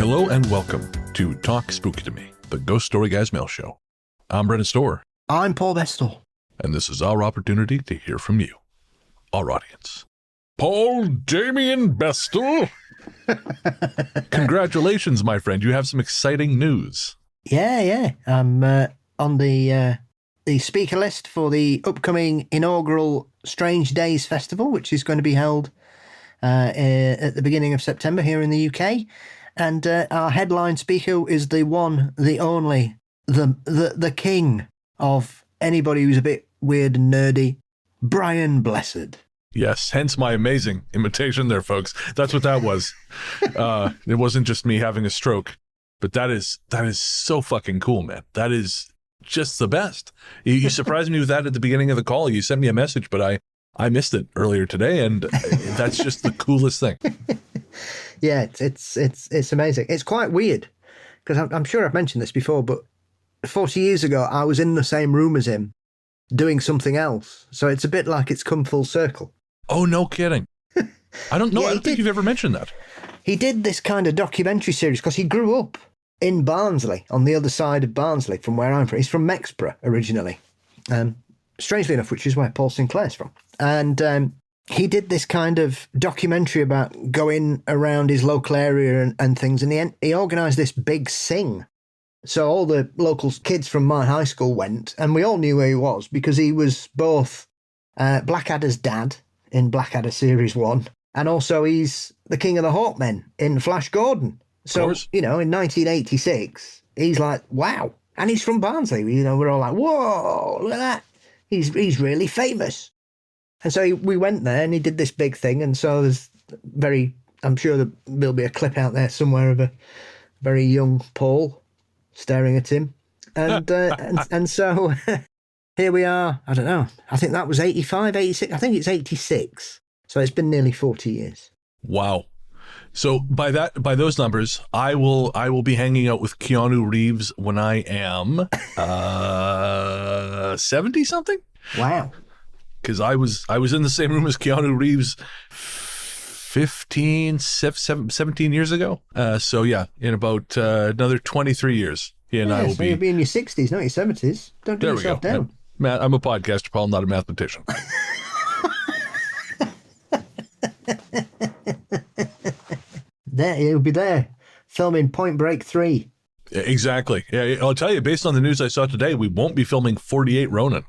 Hello and welcome to Talk Spooky to Me, the Ghost Story Guys mail show. I'm Brennan Storr. I'm Paul Bestel. And this is our opportunity to hear from you, our audience. Paul Damien Bestel. Congratulations, my friend. You have some exciting news. Yeah. I'm on the speaker list for the upcoming inaugural Strange Days Festival, which is going to be held at the beginning of September here in the UK. And our headline speaker is the one, the only, the king of anybody who's a bit weird and nerdy, Brian Blessed. Yes, hence my amazing imitation there, folks. That's what that was. It wasn't just me having a stroke, but that is so fucking cool, man. That is just the best. You surprised me with that at the beginning of the call. You sent me a message, but I missed it earlier today, and that's just the coolest thing. Yeah, it's amazing. It's quite weird because I'm sure I've mentioned this before, but 40 years ago, I was in the same room as him doing something else. So it's a bit like it's come full circle. Oh, no kidding. I don't know. Yeah, I don't think you've ever mentioned that. He did this kind of documentary series because he grew up in Barnsley, on the other side of Barnsley from where I'm from. He's from Mexborough originally, strangely enough, which is where Paul Sinclair's from. And he did this kind of documentary about going around his local area and things. And he organised this big sing. So all the local kids from my high school went, and we all knew who he was because he was both Blackadder's dad in Blackadder Series 1, and also he's the King of the Hawkmen in Flash Gordon. So, in 1986, he's like, wow. And he's from Barnsley. We're all like, whoa, look at that. He's really famous. And so we went there and he did this big thing. And so I'm sure there'll be a clip out there somewhere of a very young Paul staring at him. And so here we are. I don't know. I think that was 85, 86. I think it's 86. So it's been nearly 40 years. Wow. So by those numbers, I will be hanging out with Keanu Reeves when I am 70 something. Wow. Because I was in the same room as Keanu Reeves 17 years ago. So yeah, in about another 23 years, he and I will be. You'll be in your 60s, not your 70s. Don't do yourself down. Matt, I'm a podcaster, Paul, not a mathematician. There, he'll be there, filming Point Break 3. Exactly. Yeah, I'll tell you, based on the news I saw today, we won't be filming 48 Ronin.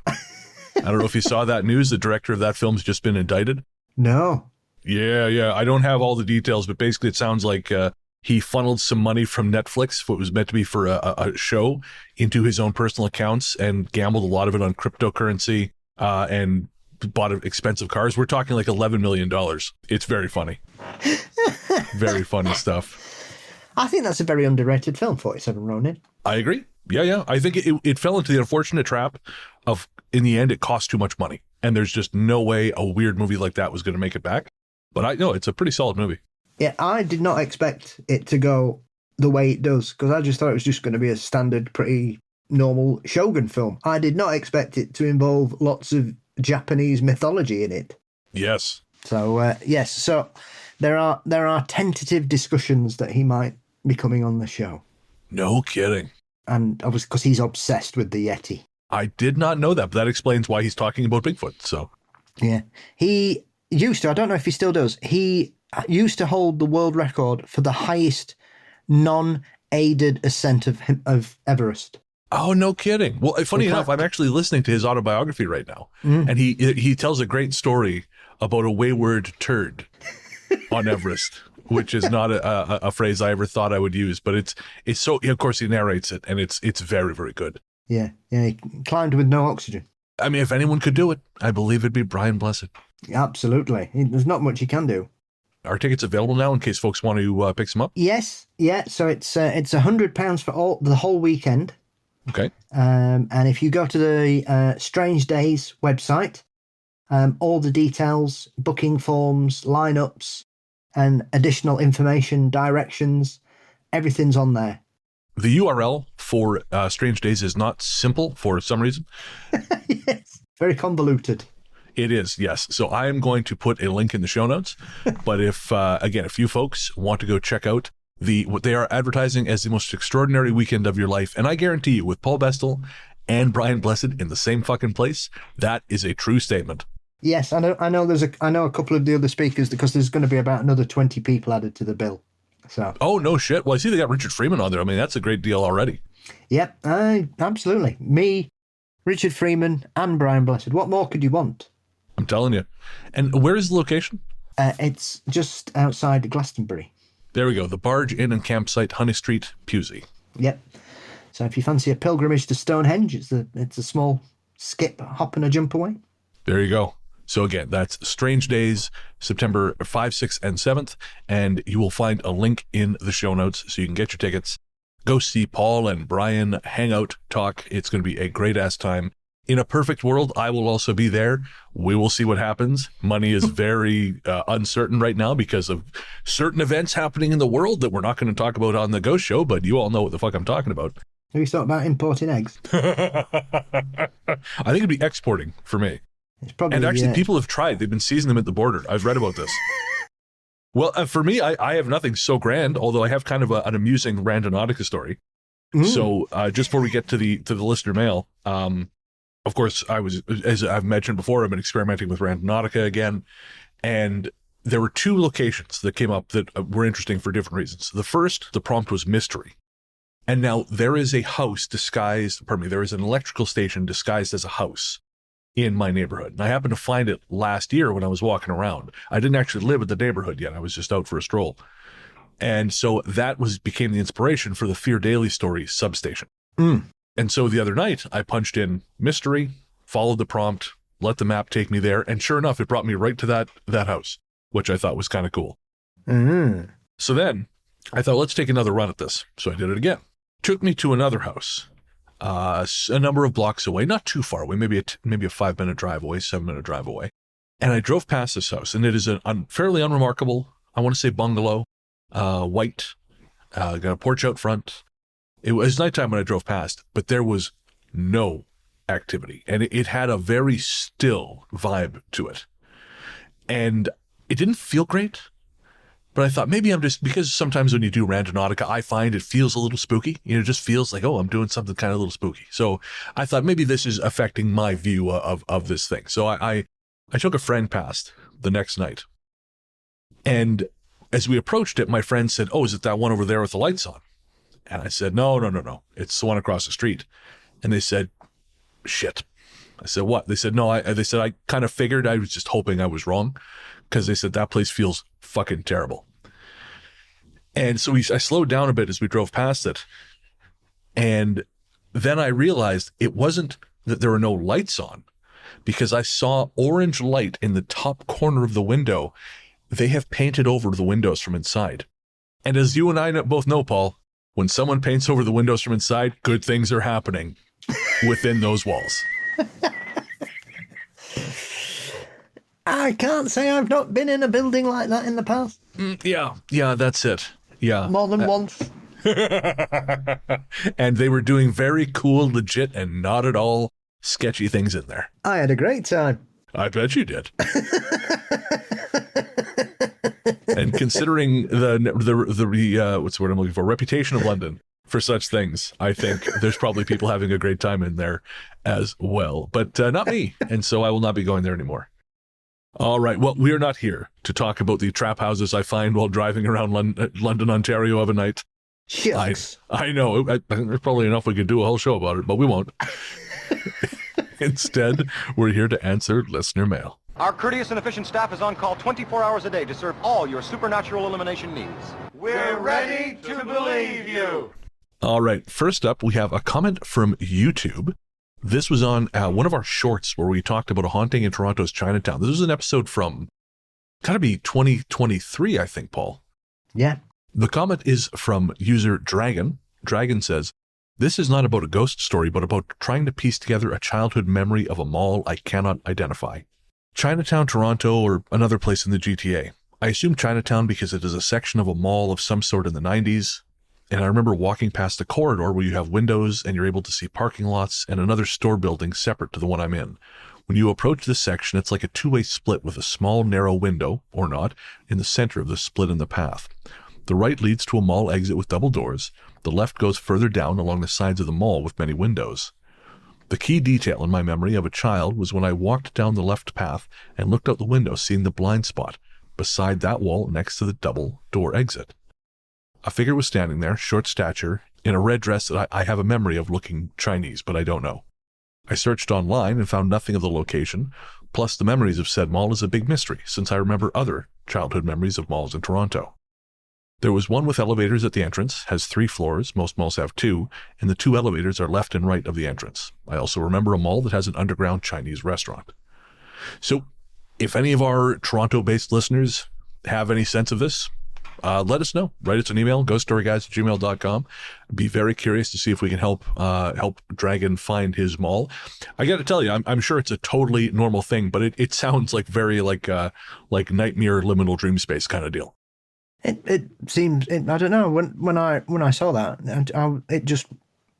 I don't know if you saw that news. The director of that film's just been indicted. No. Yeah. I don't have all the details, but basically it sounds like he funneled some money from Netflix, what was meant to be for a show, into his own personal accounts and gambled a lot of it on cryptocurrency and bought expensive cars. We're talking like $11 million. It's very funny. Very funny stuff. I think that's a very underrated film, 47 Ronin. I agree. Yeah. I think it fell into the unfortunate trap of, in the end, it cost too much money. And there's just no way a weird movie like that was going to make it back. But I know it's a pretty solid movie. Yeah, I did not expect it to go the way it does, because I just thought it was just going to be a standard, pretty normal Shogun film. I did not expect it to involve lots of Japanese mythology in it. Yes. So, yes. So there are tentative discussions that he might be coming on the show. No kidding. And obviously, because he's obsessed with the Yeti. I did not know that, but that explains why he's talking about Bigfoot. So, yeah, he used to. I don't know if he still does. He used to hold the world record for the highest non-aided ascent of Everest. Oh, no kidding. Well, funny enough, I'm actually listening to his autobiography right now, and he tells a great story about a wayward turd on Everest, which is not a phrase I ever thought I would use, but it's so. Of course, he narrates it, and it's very, very good. Yeah, he climbed with no oxygen. I mean, if anyone could do it, I believe it'd be Brian Blessed. Absolutely. There's not much he can do. Are tickets available now in case folks want to pick some up? Yes. Yeah. So it's £100 for the whole weekend. Okay. And if you go to the Strange Days website, all the details, booking forms, lineups, and additional information, directions, everything's on there. The URL for Strange Days is not simple for some reason. Yes, very convoluted. It is, yes. So I am going to put a link in the show notes. But if you folks want to go check out what they are advertising as the most extraordinary weekend of your life. And I guarantee you, with Paul Bestel and Brian Blessed in the same fucking place, that is a true statement. Yes, I know. I know a couple of the other speakers, because there's going to be about another 20 people added to the bill. So. Oh, no shit. Well, I see they got Richard Freeman on there. I mean, that's a great deal already. Yep, absolutely. Me, Richard Freeman, and Brian Blessed. What more could you want? I'm telling you. And where is the location? It's just outside Glastonbury. There we go. The Barge Inn and Campsite, Honey Street, Pusey. Yep. So if you fancy a pilgrimage to Stonehenge, it's a small skip, hop and a jump away. There you go. So again, that's Strange Days, September 5, 6, and 7th. And you will find a link in the show notes so you can get your tickets. Go see Paul and Brian hang out, talk. It's going to be a great-ass time. In a perfect world, I will also be there. We will see what happens. Money is very uncertain right now because of certain events happening in the world that we're not going to talk about on the Ghost Show, but you all know what the fuck I'm talking about. Have you thought about importing eggs? I think it'd be exporting for me. It's probably, and actually, people have tried. They've been seizing them at the border. I've read about this. Well, for me, I have nothing so grand, although I have kind of an amusing Randonautica story. So just before we get to the listener mail, of course, as I've mentioned before, I've been experimenting with Randonautica again. And there were two locations that came up that were interesting for different reasons. The first, the prompt was mystery. And now there is a house there is an electrical station disguised as a house in my neighborhood. And I happened to find it last year when I was walking around. I didn't actually live in the neighborhood yet. I was just out for a stroll. And so that became the inspiration for the Fear Daily Stories substation. And so the other night I punched in mystery, followed the prompt, let the map take me there. And sure enough, it brought me right to that house, which I thought was kind of cool. So then I thought, let's take another run at this. So I did it again. Took me to another house. A number of blocks away, not too far away, maybe a 5-minute drive away, 7-minute drive away. And I drove past this house, and it is a fairly unremarkable, I want to say bungalow, white, got a porch out front. It was nighttime when I drove past, but there was no activity, and it had a very still vibe to it. And it didn't feel great. But I thought maybe I'm just, because sometimes when you do Randonautica, I find it feels a little spooky. It just feels like, oh, I'm doing something kind of a little spooky. So I thought maybe this is affecting my view of this thing. So I took a friend past the next night. And as we approached it, my friend said, oh, is it that one over there with the lights on? And I said, no. It's the one across the street. And they said, shit. I said, what? They said, no. They said, I kind of figured. I was just hoping I was wrong. Because they said that place feels fucking terrible. And so I slowed down a bit as we drove past it. And then I realized it wasn't that there were no lights on, because I saw orange light in the top corner of the window. They have painted over the windows from inside. And as you and I both know, Paul, when someone paints over the windows from inside, good things are happening within those walls. I can't say I've not been in a building like that in the past. Yeah, that's it. Yeah. More than once. And they were doing very cool, legit, and not at all sketchy things in there. I had a great time. I bet you did. And considering the what's the word I'm looking for, reputation of London for such things, I think there's probably people having a great time in there as well. But not me, and so I will not be going there anymore. All right. Well, we are not here to talk about the trap houses I find while driving around London, Ontario of a night. Shucks. I know. There's probably enough we could do a whole show about it, but we won't. Instead, we're here to answer listener mail. Our courteous and efficient staff is on call 24 hours a day to serve all your supernatural elimination needs. We're ready to believe you. All right. First up, we have a comment from YouTube. This was on one of our shorts where we talked about a haunting in Toronto's Chinatown. This was an episode from, gotta be 2023, I think, Paul. Yeah. The comment is from user Dragon. Dragon says, this is not about a ghost story, but about trying to piece together a childhood memory of a mall I cannot identify. Chinatown, Toronto, or another place in the GTA. I assume Chinatown because it is a section of a mall of some sort in the 90s. And I remember walking past a corridor where you have windows and you're able to see parking lots and another store building separate to the one I'm in. When you approach this section, it's like a two-way split with a small, narrow window, or not, in the center of the split in the path. The right leads to a mall exit with double doors. The left goes further down along the sides of the mall with many windows. The key detail in my memory of a child was when I walked down the left path and looked out the window, seeing the blind spot beside that wall next to the double door exit. A figure was standing there, short stature, in a red dress that I have a memory of looking Chinese, but I don't know. I searched online and found nothing of the location, plus the memories of said mall is a big mystery, since I remember other childhood memories of malls in Toronto. There was one with elevators at the entrance, has 3 floors, most malls have 2, and the 2 elevators are left and right of the entrance. I also remember a mall that has an underground Chinese restaurant. So, if any of our Toronto-based listeners have any sense of this, let us know. Write us an email, ghoststoryguys@gmail.com. Be very curious to see if we can help Dragon find his mall. I got to tell you, I'm sure it's a totally normal thing, but it sounds like very like nightmare liminal dream space kind of deal. It seems, I don't know, when I saw that, it just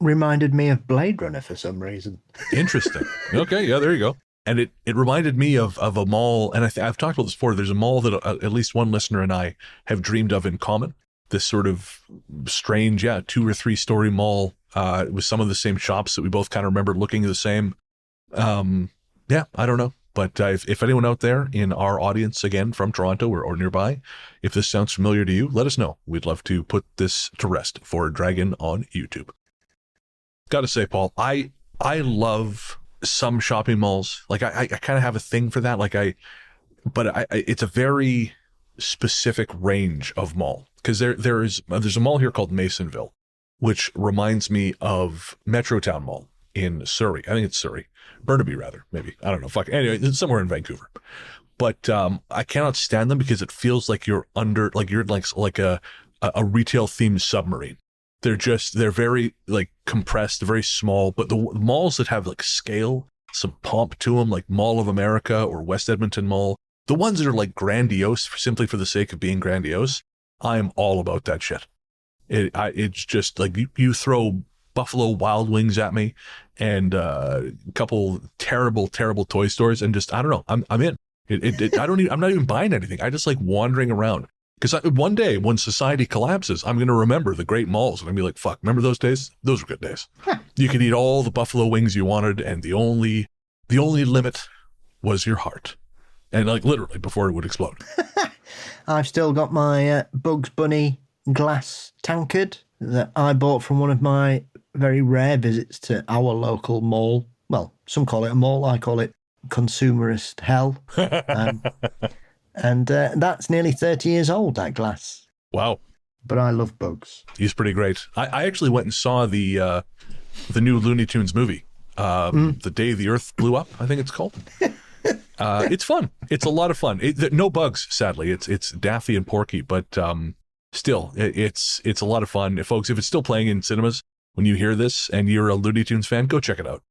reminded me of Blade Runner for some reason. Interesting. Okay, yeah, there you go. And it reminded me of a mall, and I've talked about this before. There's a mall that at least one listener and I have dreamed of in common. This sort of strange, 2 or 3 story mall with some of the same shops that we both kind of remember looking the same. I don't know. But if anyone out there in our audience, again, from Toronto or nearby, if this sounds familiar to you, let us know. We'd love to put this to rest for Dragon on YouTube. Got to say, Paul, I love some shopping malls. Like I kind of have a thing for that. It's a very specific range of mall, because there's a mall here called Masonville, which reminds me of Metrotown Mall in Surrey. I think it's Surrey, Burnaby rather, maybe. I don't know. Anyway, it's somewhere in Vancouver. But I cannot stand them because it feels like you're a retail themed submarine. They're very like compressed, very small, but the malls that have like scale, some pomp to them, like Mall of America or West Edmonton Mall, the ones that are like grandiose simply for the sake of being grandiose, I am all about that shit. It's just like you throw Buffalo Wild Wings at me and a couple terrible toy stores and just, I don't know, I'm in. I'm not even buying anything. I just like wandering around. Because one day when society collapses, I'm going to remember the great malls and I'm going to be like, fuck, remember those days? Those were good days. You could eat all the buffalo wings you wanted, and the only limit was your heart. And like literally before it would explode. I've still got my Bugs Bunny glass tankard that I bought from one of my very rare visits to our local mall. Well, some call it a mall, I call it consumerist hell. And that's nearly 30 years old, that glass. Wow. But I love Bugs. He's pretty great. I actually went and saw the new Looney Tunes movie, The Day the Earth Blew Up, I think it's called. It's fun. It's a lot of fun. No bugs, sadly. It's Daffy and Porky, but still, it's a lot of fun. Folks, if it's still playing in cinemas, when you hear this and you're a Looney Tunes fan, go check it out.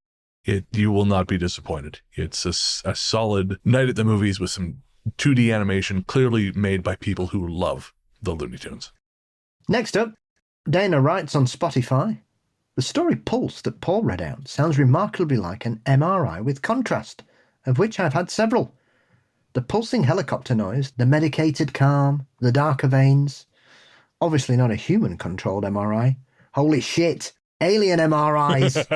You will not be disappointed. It's a solid night at the movies with some 2D animation clearly made by people who love the Looney Tunes. Next up, Dana writes on Spotify, the story Pulse that Paul read out sounds remarkably like an MRI with contrast, of which I've had several. The pulsing helicopter noise, the medicated calm, the darker veins. Obviously not a human-controlled MRI. Holy shit, alien MRIs.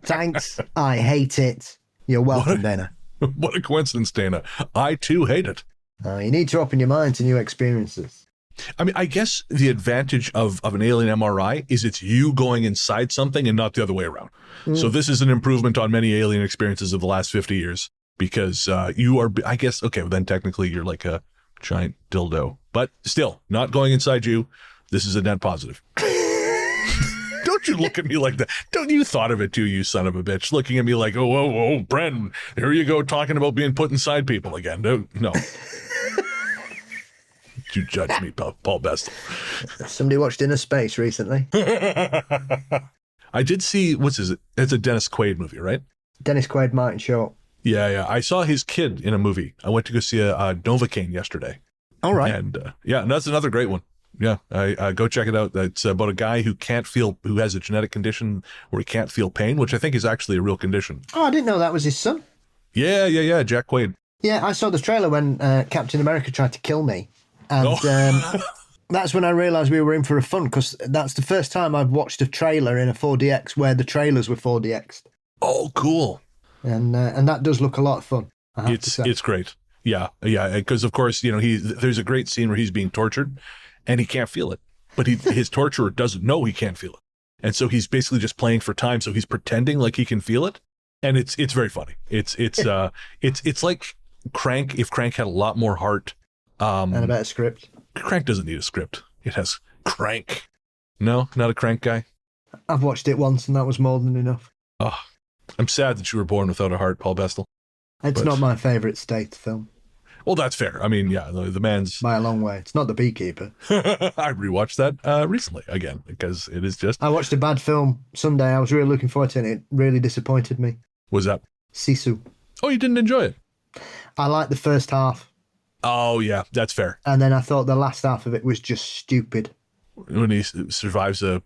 Thanks, I hate it. You're welcome, Dana. What a coincidence, Dana. I too hate it. You need to open your mind to new experiences. I mean, I guess the advantage of an alien MRI is it's you going inside something and not the other way around. So this is an improvement on many alien experiences of the last 50 years because you are, I guess, okay, well then technically you're like a giant dildo. But still, not going inside you. This is a net positive. Don't you look at me like that. Don't you thought of it too, you son of a bitch. Looking at me like, oh, Bren, here you go talking about being put inside people again. No. You judge me, Paul Bestel. Somebody watched Inner Space recently. I did see, what's it? It's a Dennis Quaid movie, right? Dennis Quaid, Martin Short. Yeah. I saw his kid in a movie. I went to go see a Novocaine yesterday. All right. And and that's another great one. Yeah, I go check it out. It's about a guy who who has a genetic condition where he can't feel pain, which I think is actually a real condition. Oh, I didn't know that was his son. Yeah, Jack Quaid. Yeah, I saw the trailer when Captain America tried to kill me. And That's when I realised we were in for a fun, because that's the first time I've watched a trailer in a 4DX where the trailers were 4DX'd. Oh, cool. And that does look a lot of fun. It's great. Yeah. Because, of course, there's a great scene where he's being tortured and he can't feel it. But his torturer doesn't know he can't feel it. And so he's basically just playing for time. So he's pretending like he can feel it. And it's very funny. It's like Crank, if Crank had a lot more heart. And a better script. Crank doesn't need a script. It has Crank. No, not a Crank guy. I've watched it once and that was more than enough. Oh, I'm sad that you were born without a heart, Paul Bestel. It's not my favourite State film. Well, that's fair. I mean, yeah, the man's... By a long way. It's not The Beekeeper. I rewatched that recently again, because it is just... I watched a bad film Sunday. I was really looking forward to it, and it really disappointed me. Was that? Sisu. Oh, you didn't enjoy it? I liked the first half. Oh, yeah, that's fair. And then I thought the last half of it was just stupid. When he survives was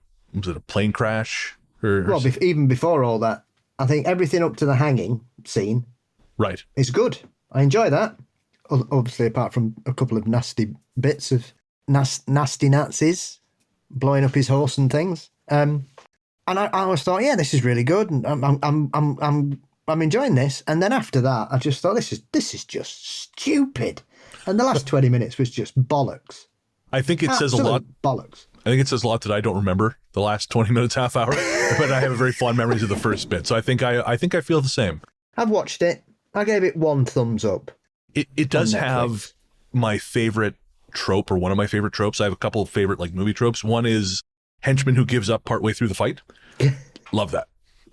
it a plane crash? Well, even before all that, I think everything up to the hanging scene is good. I enjoy that. Obviously, apart from a couple of nasty bits of nasty Nazis blowing up his horse and things. And I always thought, yeah, this is really good, and I'm enjoying this. And then after that, I just thought this is just stupid. And the last 20 minutes was just bollocks. I think it says a lot. Bollocks. I think it says a lot that I don't remember the last 20 minutes, half hour, but I have very fond memories of the first bit. So I think I feel the same. I've watched it. I gave it 1 thumbs up. It does have my favorite trope, or one of my favorite tropes. I have a couple of favorite movie tropes. One is henchman who gives up partway through the fight. Love that.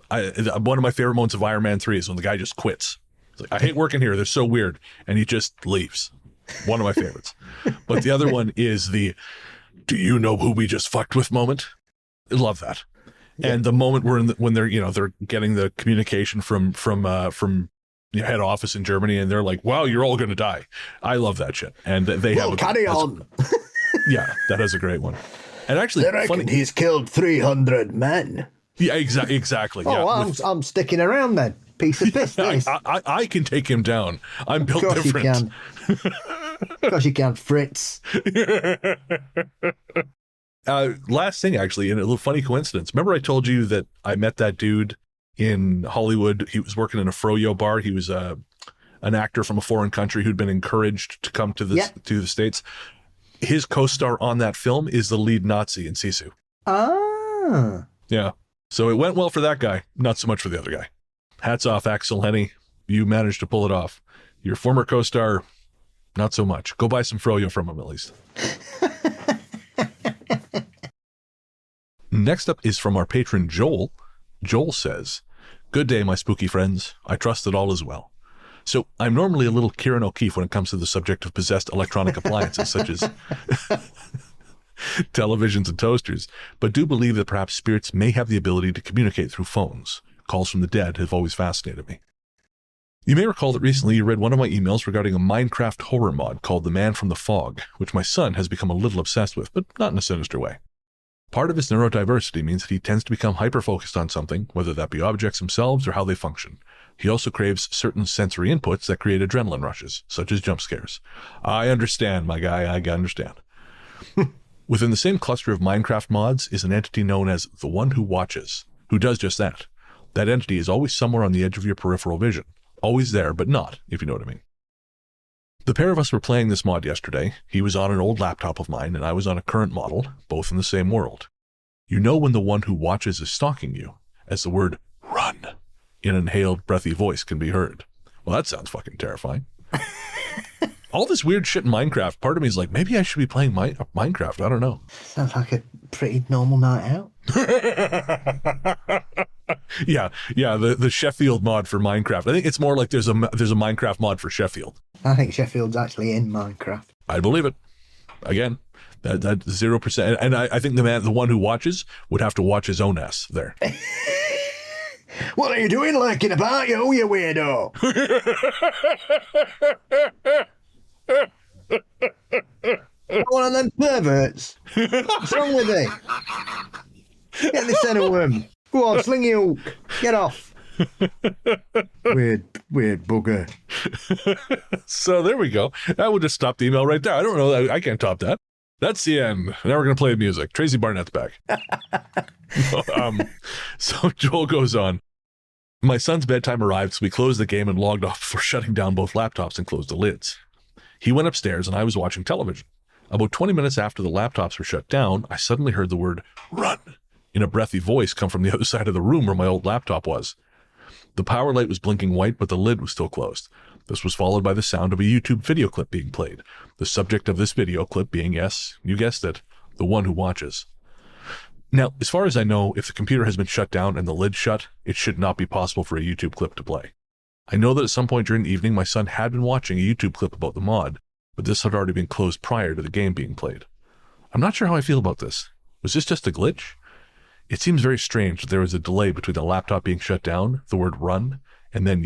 One of my favorite moments of Iron Man 3 is when the guy just quits. He's like, I hate working here. They're so weird. And he just leaves. One of my favorites. But the other one is the, do you know who we just fucked with moment? I love that. Yeah. And the moment when they're getting the communication from head office in Germany, and they're like, wow, you're all going to die. I love that shit. And they have carry on. Yeah, that is a great one. And actually, they reckon he's killed 300 men. Yeah, exactly. Oh, yeah. well, I'm sticking around then. Piece of piss, this. I can take him down. I'm built different. You can. Of course you can, Fritz. Last thing, actually, and a little funny coincidence. Remember I told you that I met that dude in Hollywood? He was working in a froyo bar. He was an actor from a foreign country who'd been encouraged to come to the States. His co-star on that film is the lead Nazi in Sisu. Ah. Yeah. So it went well for that guy, not so much for the other guy. Hats off, Axel Henny. You managed to pull it off. Your former co-star, not so much. Go buy some froyo from him, at least. Next up is from our patron, Joel. Joel says, good day, my spooky friends. I trust that all is well. So I'm normally a little Kieran O'Keefe when it comes to the subject of possessed electronic appliances, such as televisions and toasters, but do believe that perhaps spirits may have the ability to communicate through phones. Calls from the dead have always fascinated me. You may recall that recently you read one of my emails regarding a Minecraft horror mod called The Man from the Fog, which my son has become a little obsessed with, but not in a sinister way. Part of his neurodiversity means that he tends to become hyper-focused on something, whether that be objects themselves or how they function. He also craves certain sensory inputs that create adrenaline rushes, such as jump scares. I understand, my guy, I understand. Within the same cluster of Minecraft mods is an entity known as the One Who Watches, who does just that. That entity is always somewhere on the edge of your peripheral vision. Always there, but not, if you know what I mean. The pair of us were playing this mod yesterday. He was on an old laptop of mine, and I was on a current model, both in the same world. You know when the One Who Watches is stalking you, as the word run in an inhaled, breathy voice can be heard. Well, that sounds fucking terrifying. All this weird shit in Minecraft, part of me is like, maybe I should be playing Minecraft. I don't know. Sounds like a pretty normal night out. Yeah, the Sheffield mod for Minecraft. I think it's more like there's a Minecraft mod for Sheffield. I think Sheffield's actually in Minecraft. I believe it. Again, that 0%. And I think the One Who Watches would have to watch his own ass there. What are you doing lurking about, you weirdo? One of them perverts. What's wrong with it? Get this center worm. Go on, sling your hook. Get off. Weird bugger. So there we go. That would just stop the email right there. I don't know. I can't top that. That's the end. Now we're going to play music. Tracy Barnett's back. So Joel goes on. My son's bedtime arrived, so we closed the game and logged off before shutting down both laptops and closed the lids. He went upstairs and I was watching television. About 20 minutes after the laptops were shut down, I suddenly heard the word "run" in a breathy voice come from the other side of the room where my old laptop was. The power light was blinking white, but the lid was still closed. This was followed by the sound of a YouTube video clip being played. The subject of this video clip being, yes, you guessed it, the one who watches. Now, as far as I know, if the computer has been shut down and the lid shut, it should not be possible for a YouTube clip to play. I know that at some point during the evening, my son had been watching a YouTube clip about the mod, but this had already been closed prior to the game being played. I'm not sure how I feel about this. Was this just a glitch? It seems very strange that there was a delay between the laptop being shut down, the word "run," and then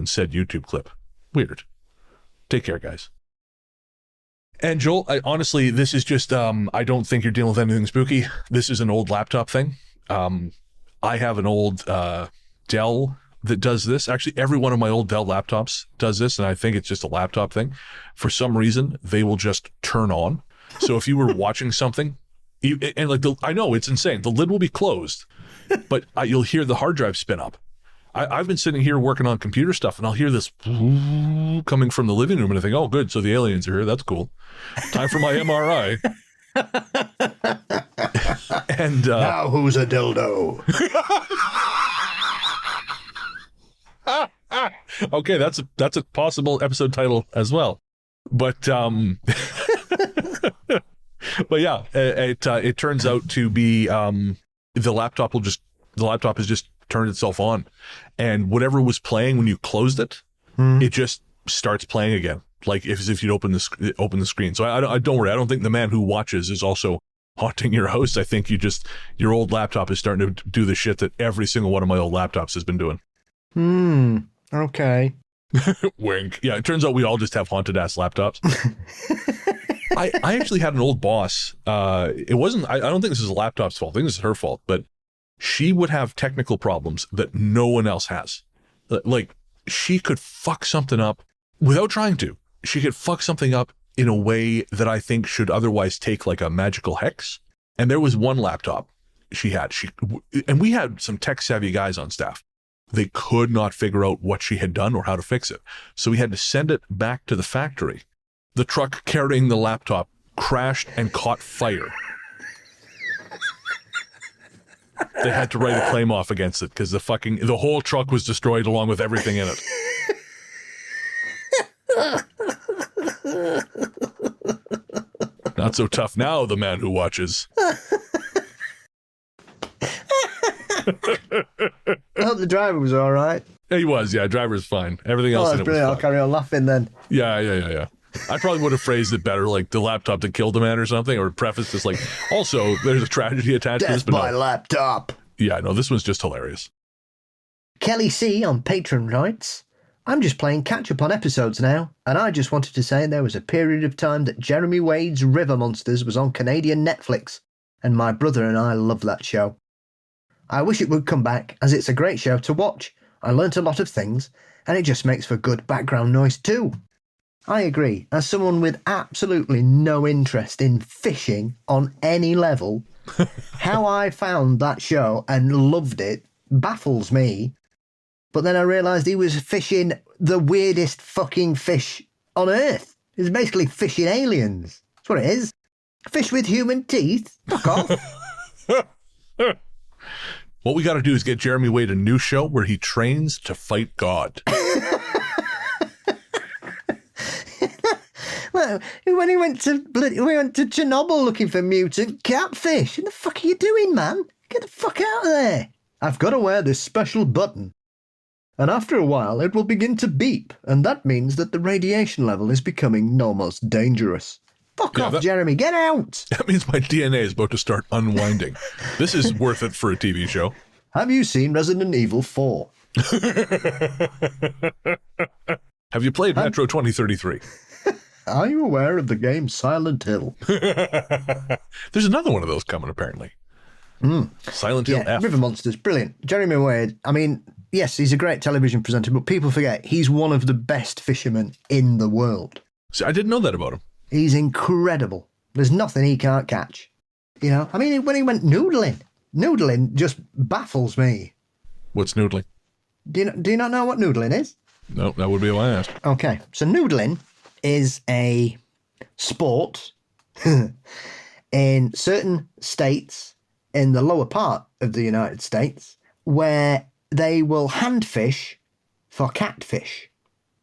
said YouTube clip. Weird. Take care, guys. And Joel, honestly, this is just, I don't think you're dealing with anything spooky. This is an old laptop thing. I have an old Dell that does this. Actually, every one of my old Dell laptops does this, and I think it's just a laptop thing. For some reason, they will just turn on. So if you were watching something, and like I know it's insane. The lid will be closed, but you'll hear the hard drive spin up. I've been sitting here working on computer stuff, and I'll hear this coming from the living room, and I think, oh, good, so the aliens are here. That's cool. Time for my MRI. And now who's a dildo? Okay, that's a possible episode title as well. But but yeah, it turns out to be the laptop has just turned itself on, and whatever was playing when you closed it, it just starts playing again, like as if you'd open the screen. So I don't worry. I don't think the man who watches is also haunting your house. I think your old laptop is starting to do the shit that every single one of my old laptops has been doing. Okay. Wink. Yeah, it turns out we all just have haunted ass laptops. I actually had an old boss. It wasn't. I don't think this is a laptop's fault. I think this is her fault. But she would have technical problems that no one else has. Like, she could fuck something up without trying to. She could fuck something up in a way that I think should otherwise take like a magical hex. And there was one laptop she had. And we had some tech savvy guys on staff. They could not figure out what she had done or how to fix it. So we had to send it back to the factory. The truck carrying the laptop crashed and caught fire. They had to write a claim off against it because the whole truck was destroyed along with everything in it. Not so tough now, the man who watches. I hope the driver was all right. Yeah, he was. Yeah, driver's fine. Everything else in it was fine. I'll carry on laughing then. Yeah. I probably would have phrased it better, like the laptop that killed the man or something, or prefaced this like, also, there's a tragedy attached to this. Death by laptop. Yeah, no, this one's just hilarious. Kelly C on Patreon writes, I'm just playing catch-up on episodes now, and I just wanted to say there was a period of time that Jeremy Wade's River Monsters was on Canadian Netflix, and my brother and I loved that show. I wish it would come back, as it's a great show to watch. I learnt a lot of things, and it just makes for good background noise too. I agree. As someone with absolutely no interest in fishing on any level, how I found that show and loved it baffles me. But then I realised he was fishing the weirdest fucking fish on Earth. He was basically fishing aliens. That's what it is. Fish with human teeth? Fuck off. What we got to do is get Jeremy Wade a new show where he trains to fight God. Well, when we went to Chernobyl looking for mutant catfish. What the fuck are you doing, man? Get the fuck out of there. I've got to wear this special button. And after a while, it will begin to beep, and that means that the radiation level is becoming almost dangerous. Fuck off, Jeremy. Get out. That means my DNA is about to start unwinding. This is worth it for a TV show. Have you seen Resident Evil 4? Have you played Metro 2033? Are you aware of the game Silent Hill? There's another one of those coming, apparently. Silent Hill F. River Monsters, brilliant. Jeremy Wade, I mean, yes, he's a great television presenter, but people forget he's one of the best fishermen in the world. See, I didn't know that about him. He's incredible. There's nothing he can't catch. You know, I mean, when he went noodling just baffles me. What's noodling? Do you not know what noodling is? No, that would be why I asked. Okay, so noodling is a sport in certain states in the lower part of the United States where they will hand fish for catfish.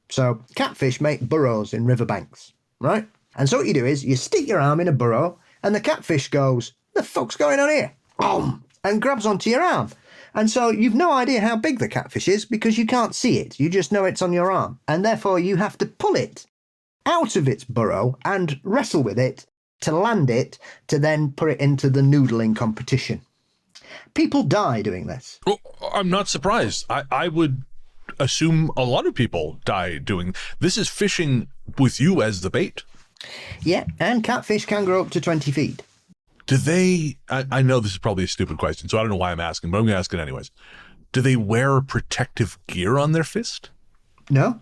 So catfish make burrows in riverbanks, right? And so what you do is you stick your arm in a burrow and the catfish goes, "The fuck's going on here?" Boom! And grabs onto your arm. And so you've no idea how big the catfish is because you can't see it. You just know it's on your arm. And therefore you have to pull it out of its burrow and wrestle with it to land it to then put it into the noodling competition. People die doing this. Well, I'm not surprised. I would assume a lot of people die doing this. Is fishing with you as the bait. Yeah, and catfish can grow up to 20 feet. Do they, I know this is probably a stupid question, so I don't know why I'm asking, but I'm going to ask it anyways. Do they wear protective gear on their fist? No.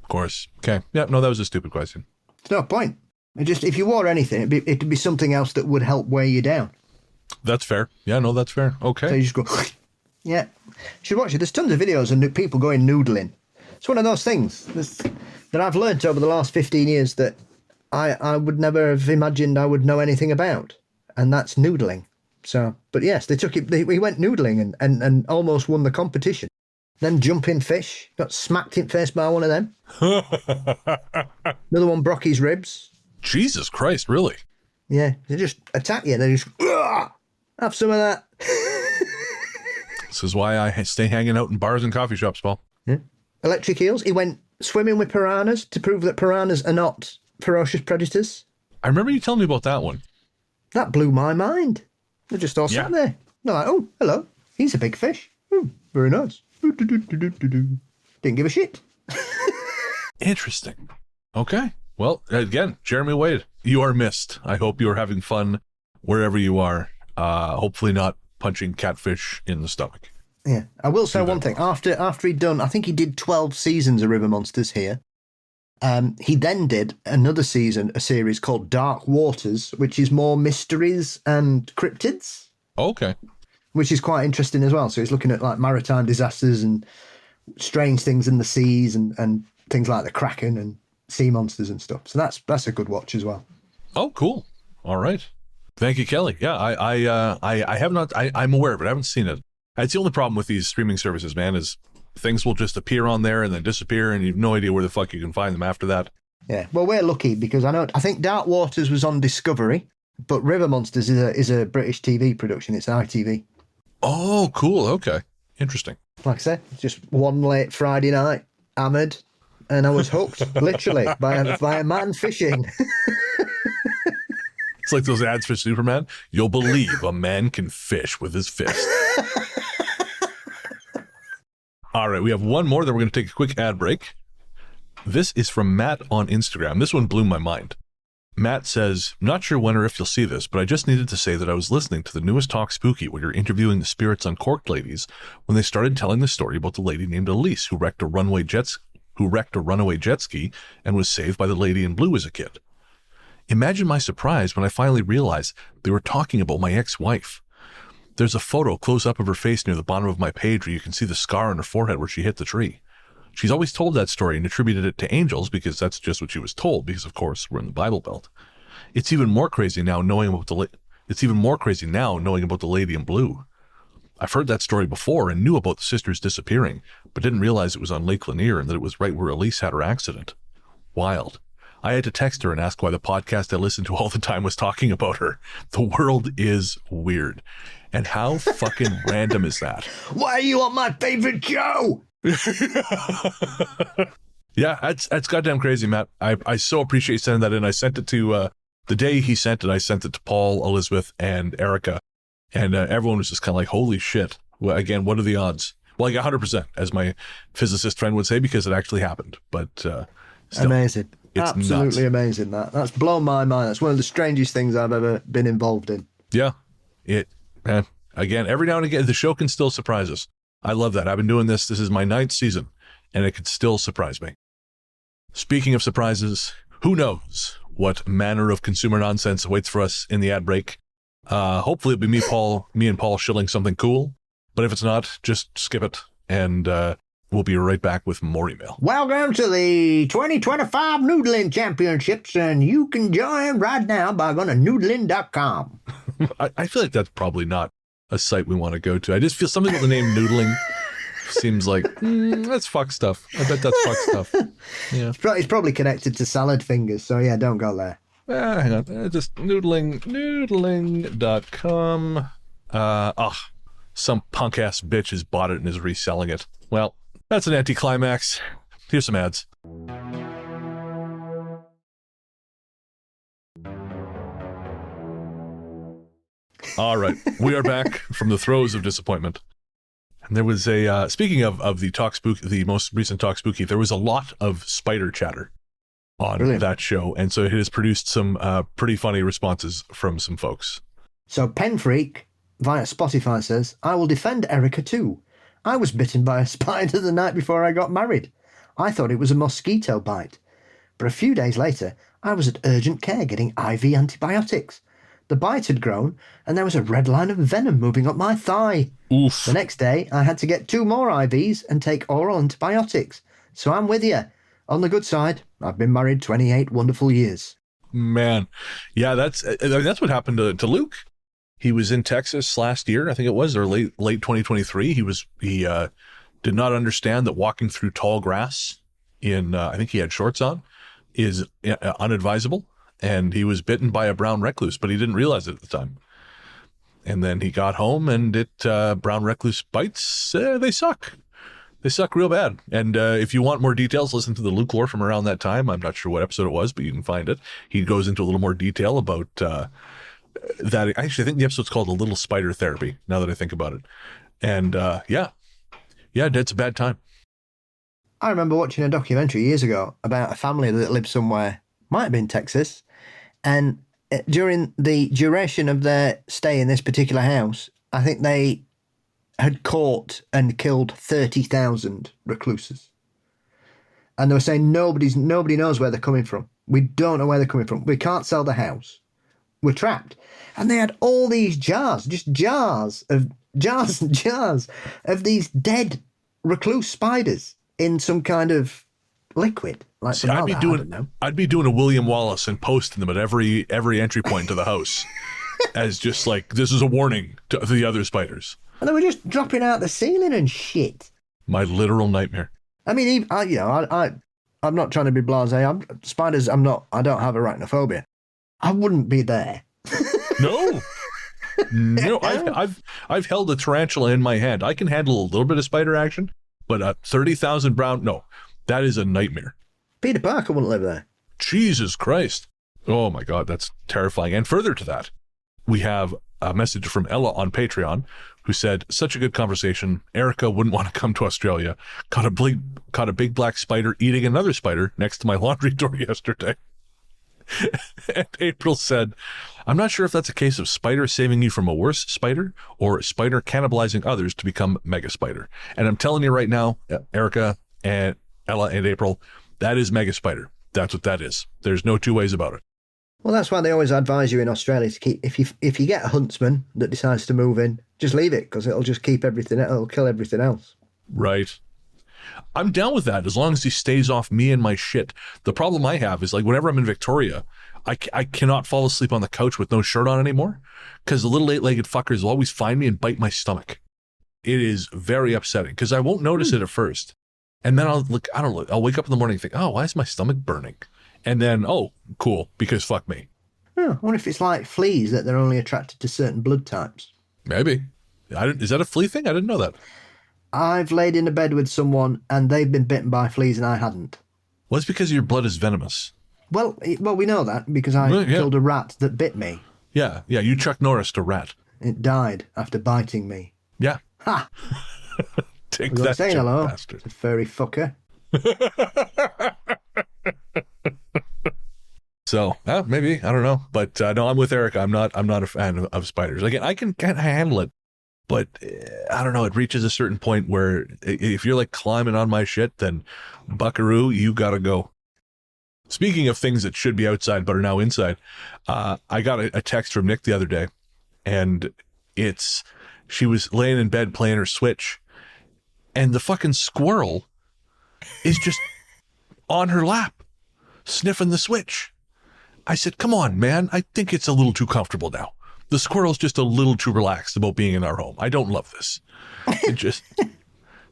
Of course. Okay. Yeah, no, that was a stupid question. There's no point. If you wore anything, it'd be something else that would help weigh you down. That's fair. Yeah, no, that's fair. Okay. So you just go, yeah. You should watch it. There's tons of videos of people going noodling. It's one of those things that I've learnt over the last 15 years that I would never have imagined I would know anything about. And that's noodling. So, but yes, they took it. We went noodling and almost won the competition. Then jumping fish, got smacked in the face by one of them. Another one broke his ribs. Jesus Christ, really? Yeah, they just attack you. They just have some of that. This is why I stay hanging out in bars and coffee shops, Paul. Yeah. Electric eels. He went swimming with piranhas to prove that piranhas are not ferocious predators. I remember you telling me about that one. That blew my mind. They're just all sat there. They're like, "Oh, hello. He's a big fish. Very nice." Didn't give a shit. Interesting. Okay. Well, again, Jeremy Wade, you are missed. I hope you are having fun wherever you are. Hopefully not punching catfish in the stomach. Yeah. I will say one thing. After he'd done, I think he did 12 seasons of River Monsters here. He then did another season, a series called Dark Waters, which is more mysteries and cryptids. Okay. Which is quite interesting as well. So he's looking at like maritime disasters and strange things in the seas and things like the Kraken and sea monsters and stuff. So that's a good watch as well. Oh, cool. All right. Thank you, Kelly. Yeah, I have not. I'm aware of it. I haven't seen it. It's the only problem with these streaming services, man, is things will just appear on there and then disappear, and you have no idea where the fuck you can find them after that. Yeah, well, we're lucky because I think Dark Waters was on Discovery, but River Monsters is a British TV production. It's ITV. Oh, cool. Okay, interesting. Like I said, just one late Friday night, hammered, and I was hooked, literally, by a man fishing. It's like those ads for Superman. You'll believe a man can fish with his fist. All right, we have one more, then we're going to take a quick ad break. This is from Matt on Instagram. This one blew my mind. Matt says, "Not sure when or if you'll see this, but I just needed to say that I was listening to the newest Talk Spooky where you're interviewing the spirits Uncorked ladies when they started telling the story about the lady named Elise who wrecked a runaway jet ski and was saved by the lady in blue as a kid. Imagine my surprise when I finally realized they were talking about my ex-wife. There's a photo close up of her face near the bottom of my page where you can see the scar on her forehead where she hit the tree. She's always told that story and attributed it to angels because that's just what she was told, because of course we're in the Bible Belt. It's even more crazy now knowing about the lady in blue. I've heard that story before and knew about the sisters disappearing, but didn't realize it was on Lake Lanier and that it was right where Elise had her accident. Wild. I had to text her and ask why the podcast I listened to all the time was talking about her. The world is weird. And how fucking random is that? Why are you on my favorite show? Yeah, that's goddamn crazy, Matt. I so appreciate you sending that in. I sent it to, the day he sent it, I sent it to Paul, Elizabeth, and Erica. And everyone was just kind of like, holy shit. Well, again, what are the odds? Well, like 100%, as my physicist friend would say, because it actually happened. But still, amazing. It's absolutely nuts. Amazing. That's blown my mind. That's one of the strangest things I've ever been involved in. Yeah. Again, every now and again, the show can still surprise us. I love that. I've been doing this. This is my 9th season, and it can still surprise me. Speaking of surprises, who knows what manner of consumer nonsense awaits for us in the ad break. Hopefully it'll be me and Paul shilling something cool. But if it's not, just skip it, and we'll be right back with more email. Welcome to the 2025 Noodling Championships, and you can join right now by going to noodling.com. I feel like that's probably not a site we want to go to. I just feel something with the name noodling seems like, that's fuck stuff. I bet that's fuck stuff. Yeah. It's probably connected to salad fingers, so yeah, don't go there. Hang on. Just noodling.com. Some punk-ass bitch has bought it and is reselling it. Well, that's an anticlimax. Here's some ads. All right, we are back from the throes of disappointment. And there was a, speaking of the Talk Spook, the most recent Talk Spooky, there was a lot of spider chatter on that show. And so it has produced some pretty funny responses from some folks. So Pen Freak via Spotify says, I will defend Erica too. I was bitten by a spider the night before I got married. I thought it was a mosquito bite. But a few days later, I was at urgent care getting IV antibiotics. The bite had grown, and there was a red line of venom moving up my thigh. Oof. The next day, I had to get 2 more IVs and take oral antibiotics. So I'm with you. On the good side, I've been married 28 wonderful years. Man, yeah, that's what happened to Luke. He was in Texas last year, I think it was, or late 2023. He did not understand that walking through tall grass in I think he had shorts on is unadvisable, and he was bitten by a brown recluse, but he didn't realize it at the time. And then he got home, and brown recluse bites, they suck. They suck real bad. And if you want more details, listen to the Luke lore from around that time. I'm not sure what episode it was, but you can find it. He goes into a little more detail about that. Actually, I think the episode's called A Little Spider Therapy, now that I think about it. And yeah, it's a bad time. I remember watching a documentary years ago about a family that lived somewhere, might have been Texas, and during the duration of their stay in this particular house, I think they had caught and killed 30,000 recluses. And they were saying nobody knows where they're coming from. We don't know where they're coming from. We can't sell the house. We're trapped. And they had all these jars, just jars and jars of these dead recluse spiders in some kind of liquid. Like See, I'd be doing a William Wallace and posting them at every entry point to the house as just like, this is a warning to the other spiders. And they were just dropping out the ceiling and shit. My literal nightmare. I mean, I'm not trying to be blasé. Spiders, I don't have arachnophobia. I wouldn't be there. No, I've held a tarantula in my hand. I can handle a little bit of spider action, but 30,000 brown, no, that is a nightmare. Peter Parker wouldn't live there. Jesus Christ. Oh my God, that's terrifying. And further to that, we have a message from Ella on Patreon who said, such a good conversation. Erica wouldn't want to come to Australia. Caught a big black spider eating another spider next to my laundry door yesterday. And April said, I'm not sure if that's a case of spider saving you from a worse spider or spider cannibalizing others to become mega spider. And I'm telling you right now, Erica and Ella and April, that is mega spider. That's what that is. There's no two ways about it. Well, that's why they always advise you in Australia to keep, if you get a huntsman that decides to move in, just leave it, because it'll just keep everything, it'll kill everything else. Right. I'm down with that as long as he stays off me and my shit. The problem I have is, like, whenever I'm in Victoria, I cannot fall asleep on the couch with no shirt on anymore, because the little 8-legged fuckers will always find me and bite my stomach. It is very upsetting, because I won't notice it at first. And then I'll wake up in the morning and think, oh, why is my stomach burning? And then, oh, cool, because fuck me. Oh, I wonder if it's like fleas, that they're only attracted to certain blood types. Maybe. Is that a flea thing? I didn't know that. I've laid in a bed with someone and they've been bitten by fleas and I hadn't. Well, it's because your blood is venomous. Well, we know that because I killed a rat that bit me. Yeah, you Chuck Norris to rat. It died after biting me. Yeah. Ha! Take that, say hello, bastard. a furry fucker. So maybe, I don't know, but no, I'm with Eric. I'm not a fan of spiders. Again, I can kind of handle it, but I don't know. It reaches a certain point where if you're like climbing on my shit, then buckaroo, you gotta go. Speaking of things that should be outside but are now inside, I got a text from Nick the other day, and she was laying in bed playing her Switch, and the fucking squirrel is just on her lap, sniffing the Switch. I said, come on, man, I think it's a little too comfortable now. The squirrel's just a little too relaxed about being in our home. I don't love this.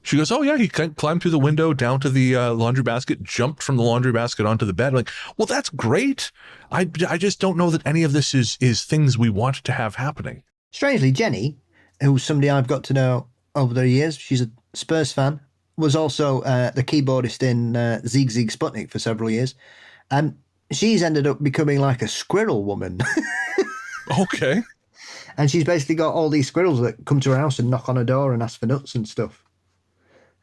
She goes, oh, yeah, he climbed through the window down to the laundry basket, jumped from the laundry basket onto the bed. I'm like, well, that's great. I just don't know that any of this is things we want to have happening. Strangely, Jenny, who's somebody I've got to know over the years, she's a Spurs fan, was also the keyboardist in Zig Zig Sputnik for several years. She's ended up becoming like a squirrel woman. Okay. And she's basically got all these squirrels that come to her house and knock on her door and ask for nuts and stuff.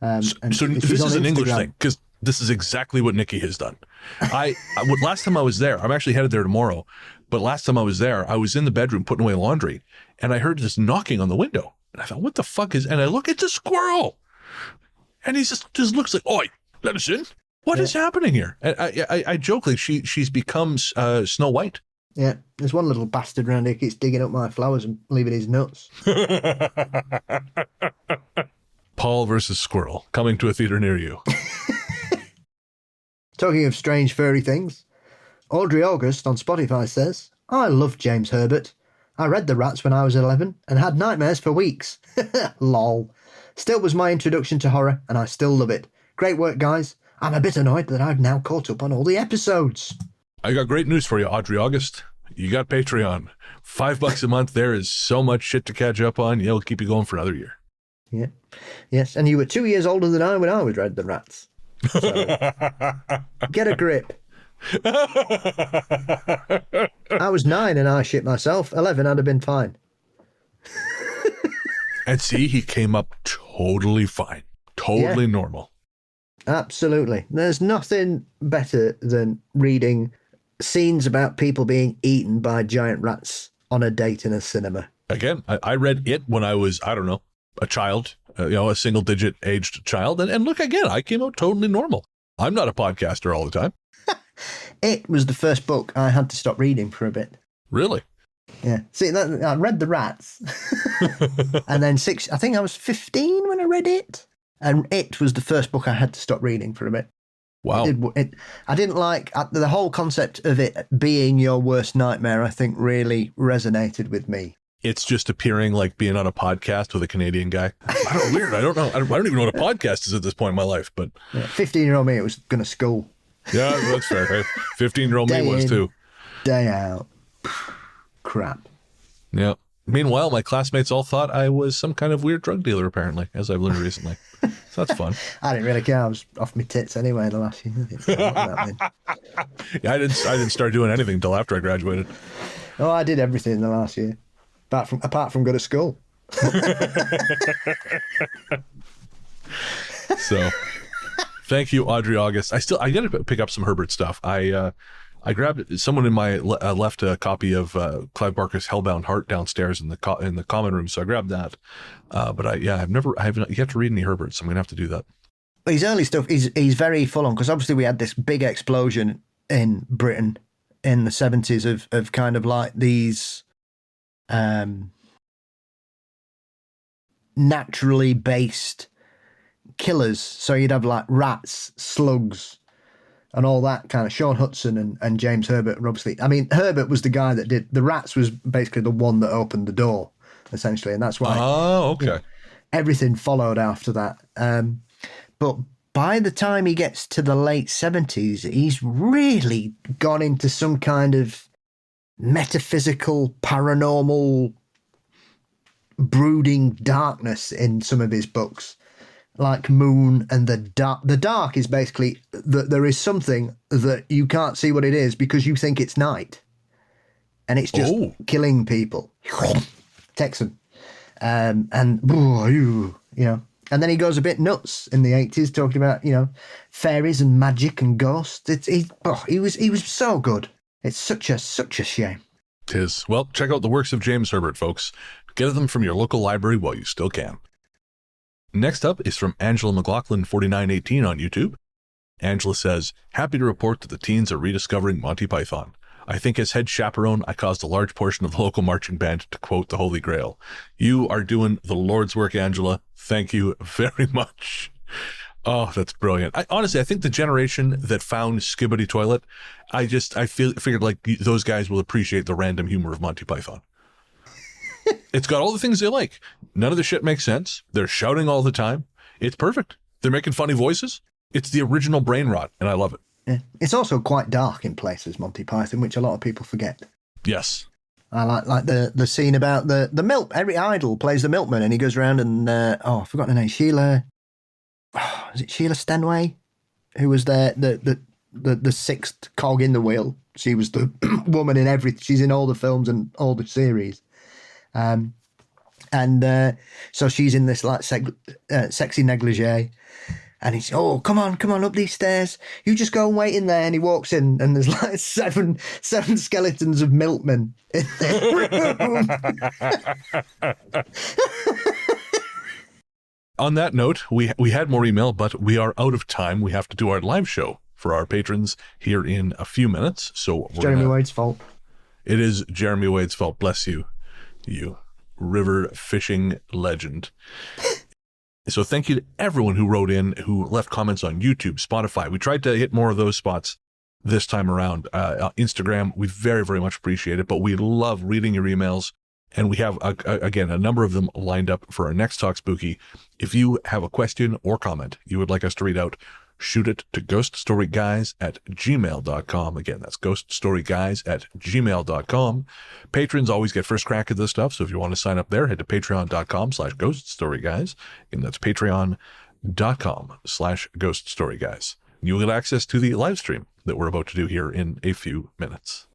So this is an English thing, because this is exactly what Nikki has done. Last time I was there, I'm actually headed there tomorrow, but last time I was there, I was in the bedroom putting away laundry, and I heard this knocking on the window. And I thought, what the fuck is, and I look, it's a squirrel. And he just looks like, oi, let us in. What is happening here? And I joke, like she's become Snow White. Yeah, there's one little bastard around here keeps digging up my flowers and leaving his nuts. Paul versus Squirrel, coming to a theater near you. Talking of strange furry things, Audrey August on Spotify says, I love James Herbert. I read The Rats when I was 11 and had nightmares for weeks. Lol. Still was my introduction to horror, and I still love it. Great work, guys. I'm a bit annoyed that I've now caught up on all the episodes. I got great news for you, Audrey August. You got Patreon. $5 a month. There is so much shit to catch up on. It'll keep you going for another year. Yeah. Yes, and you were 2 years older than I when I read The Rats. So, get a grip. I was 9 and I shit myself. 11, I'd have been fine. And see, he came up totally fine. Totally normal. Absolutely. There's nothing better than reading scenes about people being eaten by giant rats on a date in a cinema. Again, I read it when I was, I don't know, a child, a single-digit aged child. And look, again, I came out totally normal. I'm not a podcaster all the time. It was the first book I had to stop reading for a bit. Really? Yeah. See, I read The Rats. And then I think I was 15 when I read it. And it was the first book I had to stop reading for a bit. Wow. I didn't like the whole concept of it being your worst nightmare, I think really resonated with me. It's just appearing like being on a podcast with a Canadian guy. I don't know, weird. I don't know. I don't even know what a podcast is at this point in my life, but 15-year-old me, it was going to school. Yeah, that's fair. Right? 15-year-old me was too. Day out. Crap. Yeah. Meanwhile, my classmates all thought I was some kind of weird drug dealer, apparently, as I've learned recently. So that's fun. I didn't really care. I was off my tits anyway in the last year. Yeah, I didn't start doing anything until after I graduated. Oh, I did everything in the last year, apart from go to school. So, thank you, Audrey August. I got to pick up some Herbert stuff. I grabbed someone in my left a copy of Clive Barker's Hellbound Heart downstairs in the common room, so I grabbed that. But I haven't yet to read any Herbert, so I'm gonna have to do that. His early stuff, he's very full on, because obviously we had this big explosion in Britain in the 70s of kind of like these naturally based killers. So you'd have like rats, slugs, and all that kind of. Sean Hudson and James Herbert were obviously. I mean, Herbert was the guy that did the rats. Was basically the one that opened the door, essentially, and that's why. Oh, okay. You know, everything followed after that. But by the time he gets to the late 70s, he's really gone into some kind of metaphysical, paranormal, brooding darkness in some of his books. Like Moon and The Dark. The Dark is basically that there is something that you can't see what it is because you think it's night. And it's just killing people. Texan. And, you know. And then he goes a bit nuts in the 80s, talking about, you know, fairies and magic and ghosts. He was so good. It's such a shame. 'Tis. Well, check out the works of James Herbert, folks. Get them from your local library while you still can. Next up is from Angela McLaughlin 4918 on YouTube. Angela says, happy to report that the teens are rediscovering Monty Python. I think as head chaperone, I caused a large portion of the local marching band to quote the Holy Grail. You are doing the Lord's work, Angela. Thank you very much. Oh, that's brilliant. Honestly, I think the generation that found Skibbity Toilet, I figured like those guys will appreciate the random humor of Monty Python. It's got all the things they like. None of the shit makes sense. They're shouting all the time. It's perfect. They're making funny voices. It's the original brain rot, and I love it. Yeah. It's also quite dark in places, Monty Python, which a lot of people forget. Yes. I like the scene about the milk. Every idol plays the milkman, and he goes around and I forgot her name. Sheila. Is it Sheila Stenway? Who was the sixth cog in the wheel? She was the woman in everything. She's in all the films and all the series. So she's in this like sexy negligee. And he's, oh, come on up these stairs. You just go and wait in there. And he walks in, and there's like seven skeletons of milkmen in the room. On that note, we had more email, but we are out of time. We have to do our live show for our patrons here in a few minutes. So Jeremy Wade's fault. It is Jeremy Wade's fault. Bless you, you river fishing legend. So thank you to everyone who wrote in, who left comments on YouTube, Spotify. We tried to hit more of those spots this time around. Instagram, we very, very much appreciate it, but we love reading your emails. And we have, again, a number of them lined up for our next Talk Spooky. If you have a question or comment you would like us to read out, shoot it to ghoststoryguys@gmail.com. Again, that's ghoststoryguys@gmail.com. Patrons always get first crack at this stuff. So if you want to sign up there, head to patreon.com/ghoststoryguys. And that's patreon.com/ghoststoryguys. You'll get access to the live stream that we're about to do here in a few minutes.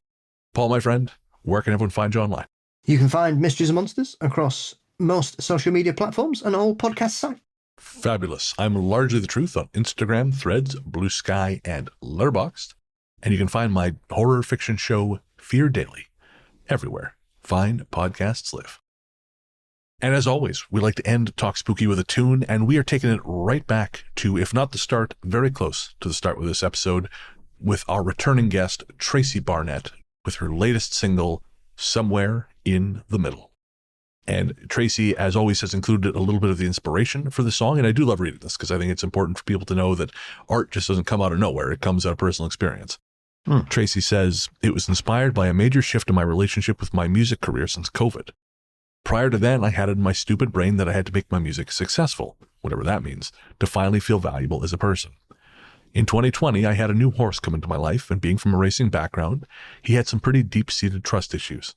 Paul, my friend, where can everyone find you online? You can find Mysteries and Monsters across most social media platforms and all podcast sites. Fabulous. I'm Largely the Truth on Instagram, Threads, Blue Sky, and Letterboxd. And you can find my horror fiction show, Fear Daily, everywhere fine podcasts live. And as always, we like to end Talk Spooky with a tune, and we are taking it right back to, if not the start, very close to the start with this episode, with our returning guest, Tracy Barnett, with her latest single, Somewhere in the Middle. And Tracy, as always, has included a little bit of the inspiration for the song. And I do love reading this because I think it's important for people to know that art just doesn't come out of nowhere. It comes out of personal experience. Tracy says, it was inspired by a major shift in my relationship with my music career since COVID. Prior to that, I had it in my stupid brain that I had to make my music successful, whatever that means, to finally feel valuable as a person. In 2020, I had a new horse come into my life, and being from a racing background, he had some pretty deep-seated trust issues.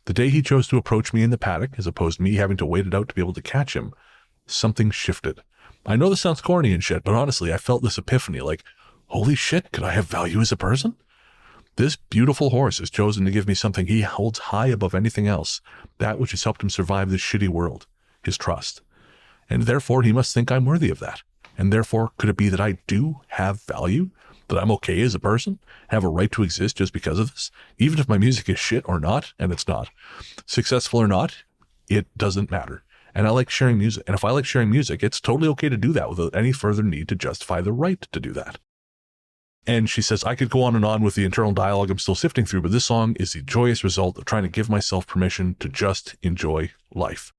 The day he chose to approach me in the paddock, as opposed to me having to wait it out to be able to catch him, something shifted. I know this sounds corny and shit, but honestly, I felt this epiphany, like, holy shit, could I have value as a person? This beautiful horse has chosen to give me something he holds high above anything else, that which has helped him survive this shitty world, his trust. And therefore, he must think I'm worthy of that. And therefore, could it be that I do have value? That I'm okay as a person? Have a right to exist just because of this? Even if my music is shit or not, and it's not. Successful or not, it doesn't matter. And I like sharing music. And if I like sharing music, it's totally okay to do that without any further need to justify the right to do that. And she says, I could go on and on with the internal dialogue I'm still sifting through, but this song is the joyous result of trying to give myself permission to just enjoy life.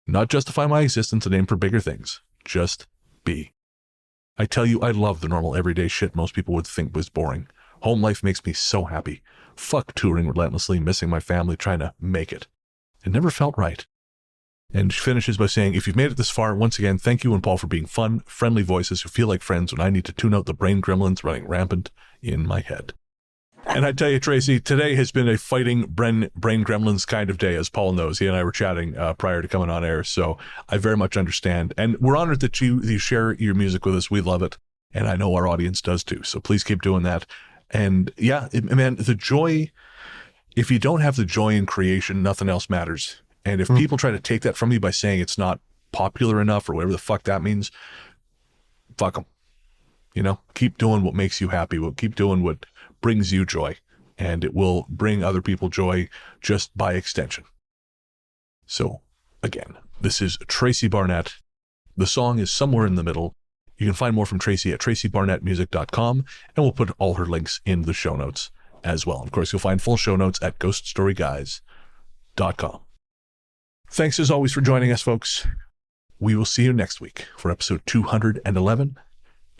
Not justify my existence and aim for bigger things. Just be. I tell you, I love the normal everyday shit most people would think was boring. Home life makes me so happy. Fuck touring relentlessly, missing my family, trying to make it. It never felt right. And she finishes by saying, if you've made it this far, once again, thank you and Paul for being fun, friendly voices who feel like friends when I need to tune out the brain gremlins running rampant in my head. And I tell you, Tracy, today has been a fighting brain gremlins kind of day, as Paul knows. He and I were chatting prior to coming on air, so I very much understand. And we're honored that you share your music with us. We love it, and I know our audience does too. So please keep doing that. And yeah, man, the joy, if you don't have the joy in creation, nothing else matters. And if people try to take that from you by saying it's not popular enough or whatever the fuck that means, fuck them. You know, keep doing what makes you happy. Keep doing what brings you joy, and it will bring other people joy just by extension. So again, this is Tracy Barnett. The song is Somewhere in the Middle. You can find more from Tracy at tracybarnettmusic.com, and we'll put all her links in the show notes as well. Of course, you'll find full show notes at ghoststoryguys.com. Thanks as always for joining us, folks. We will see you next week for episode 211.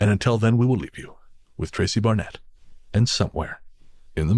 And until then, we will leave you with Tracy Barnett and Somewhere in the Middle.